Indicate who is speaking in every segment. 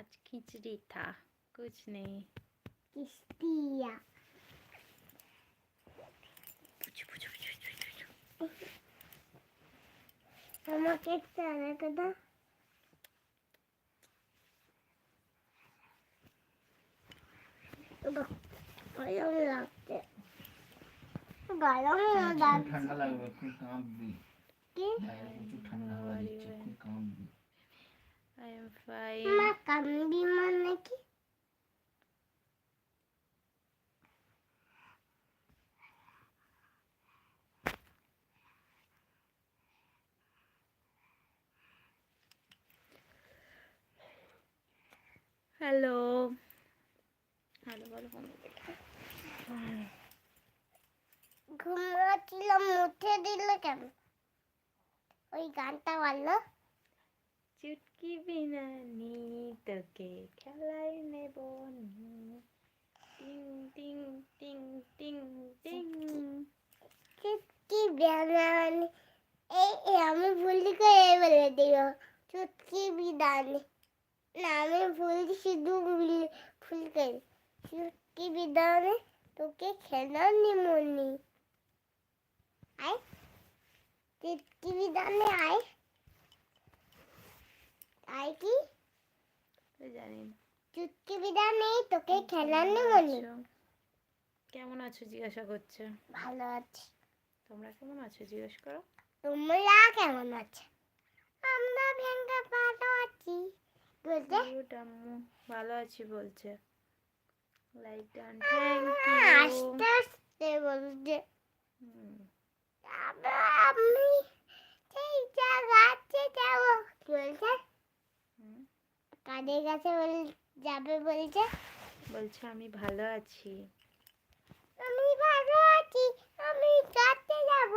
Speaker 1: आज खिचड़ी था, कुछ नहीं।
Speaker 2: किस्तिया আমাকে একটা আরেকটা দাও। গরম লাগছে, গরম লাগছে।
Speaker 3: ঠান্ডা লাগবে, এখন কাঁপবি।
Speaker 2: কি
Speaker 3: প্রচুর ঠান্ডা হাওয়া দিচ্ছে, এখন কাঁপবি।
Speaker 1: I am fine.
Speaker 2: মা কামড়ি মানে কি?
Speaker 1: হ্যালো হ্যালো বলো বন্ধু।
Speaker 2: ঘুমাচ্ছিলাম, উঠে দিল কেন? ওই গানটা বললো।
Speaker 1: চুটকি বিনানি তোকে খেলায় নেব নি, টিং টিং টিং টিং টিং।
Speaker 2: চুটকি বিদানি, এই আমি ভুল করে বলে দিও চুটকি বিদানি। না আমি ভুল শুধু ভুল করি। চুটকি বিদানি তোকে খেলার নিমনি। আয় চুটকি বিদানি, আয় আয় কি
Speaker 1: জানি না।
Speaker 2: চুটকি বিদানি তোকে খেলার নিমনি।
Speaker 1: কেমন আছো জিজ্ঞাসা করছে।
Speaker 2: ভালো আছি,
Speaker 1: তোমরা কেমন আছো জিজ্ঞেস করো।
Speaker 2: তোমরা কেমন আছো? আমরা ভেঙ্গে ভালো আছি বলতে।
Speaker 1: গুড আম্মু ভালো আছি বলছে। Like done, thank you.
Speaker 2: আস্তে আস্তে বলছে। আমি সেই জায়গাতে যাবো বলছে। কাদের কাছে যাবে বলছে?
Speaker 1: বলছে আমি ভালো আছি।
Speaker 2: আমি ভালো আছি, আমি কাছে যাব।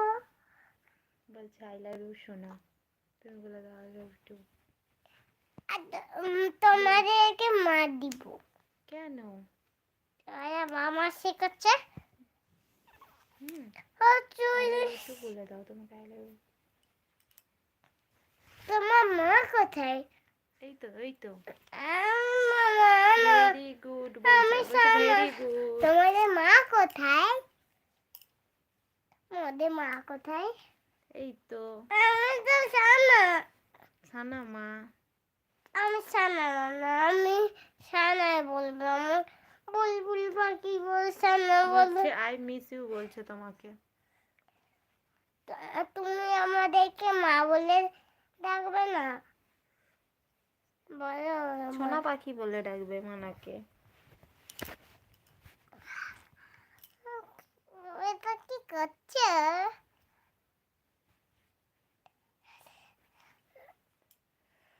Speaker 1: বলছে আই লাভ ইউ সোনা। তুমি বলে দাও আই লাভ ইউ।
Speaker 2: তোমাদেরকে মার দিব।
Speaker 1: কেন?
Speaker 2: মামা শেখাচ্ছে।
Speaker 1: একটু বলে দাও তোমাকে আই লাভ ইউ।
Speaker 2: তোমার মা কোথায়?
Speaker 1: এই তো এই তো।
Speaker 2: মামা
Speaker 1: ভেরি গুড বলছে, ভেরি গুড।
Speaker 2: তোমাদের মা কোথায়? আমাদের মা কোথায়?
Speaker 1: এই তো
Speaker 2: আমি তো সানা।
Speaker 1: সানা মা।
Speaker 2: আমি সানা না, আমি সানায় বলবো। আমার বুলবুল পাখি বল সানা বলবো।
Speaker 1: বলছে আই মিস ইউ বলছে তোমাকে।
Speaker 2: তুমি আমাদেরকে মা বলে ডাকবে না? বলো
Speaker 1: সোনা পাখি বলে ডাকবে মানাকে।
Speaker 2: এটা কি করছে?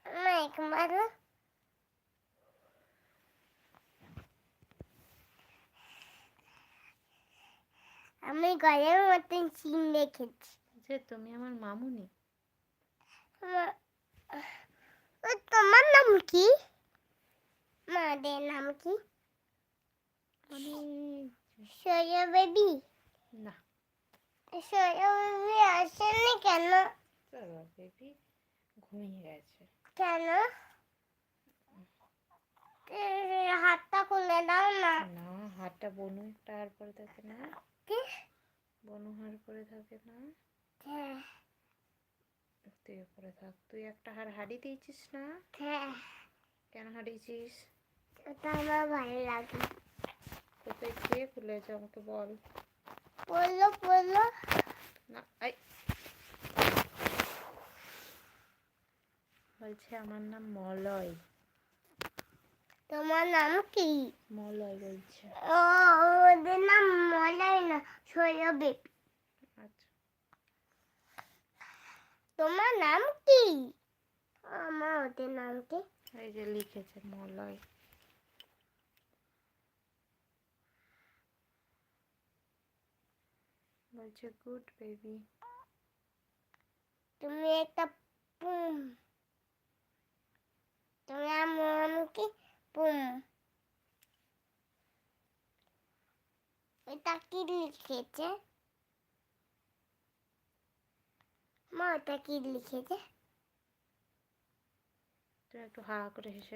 Speaker 2: মাইক মারো। আমি ঘরের মতন সিন দেখেছি।
Speaker 1: যে তুমি আমার মামুনি।
Speaker 2: তোমার নাম কি? মাদের নাম কি? সোয়া বেবি।
Speaker 1: না
Speaker 2: সোয়া বেবি আসেনি কেন?
Speaker 1: বেবি ঘুমিয়ে গেছে।
Speaker 2: কেন? হাতটা খুলে দাও না।
Speaker 1: না হাতটা বনু একটা হার পরে থাকে না।
Speaker 2: কি?
Speaker 1: বনু হার পরে থাকে না।
Speaker 2: হ্যাঁ
Speaker 1: তুই পরে থাক। তুই একটা হার হারিয়ে দিয়েছিস না?
Speaker 2: হ্যাঁ।
Speaker 1: কেন হারিয়েছিস?
Speaker 2: ওটা আমার ভালো লাগে।
Speaker 1: কোথায় কে খুলেছে আমাকে বল।
Speaker 2: বললো বললো।
Speaker 1: না আই বলছে আমার নাম মলয়।
Speaker 2: তোমার নাম কি?
Speaker 1: মলয় বলছে।
Speaker 2: ও ওদের নাম মলয় না, সোয়া বেবি।
Speaker 1: আচ্ছা
Speaker 2: তোমার নাম কি? আমার ওদের নাম কি?
Speaker 1: এই যে লিখেছে মলয়। বলছে গুড বেবি।
Speaker 2: তুমি একটা পুম। তোমার নাম কি? পুম। এটা কি লিখেছে? মা এটা কি লিখেছে?
Speaker 1: তুই একটু হা করে হেসে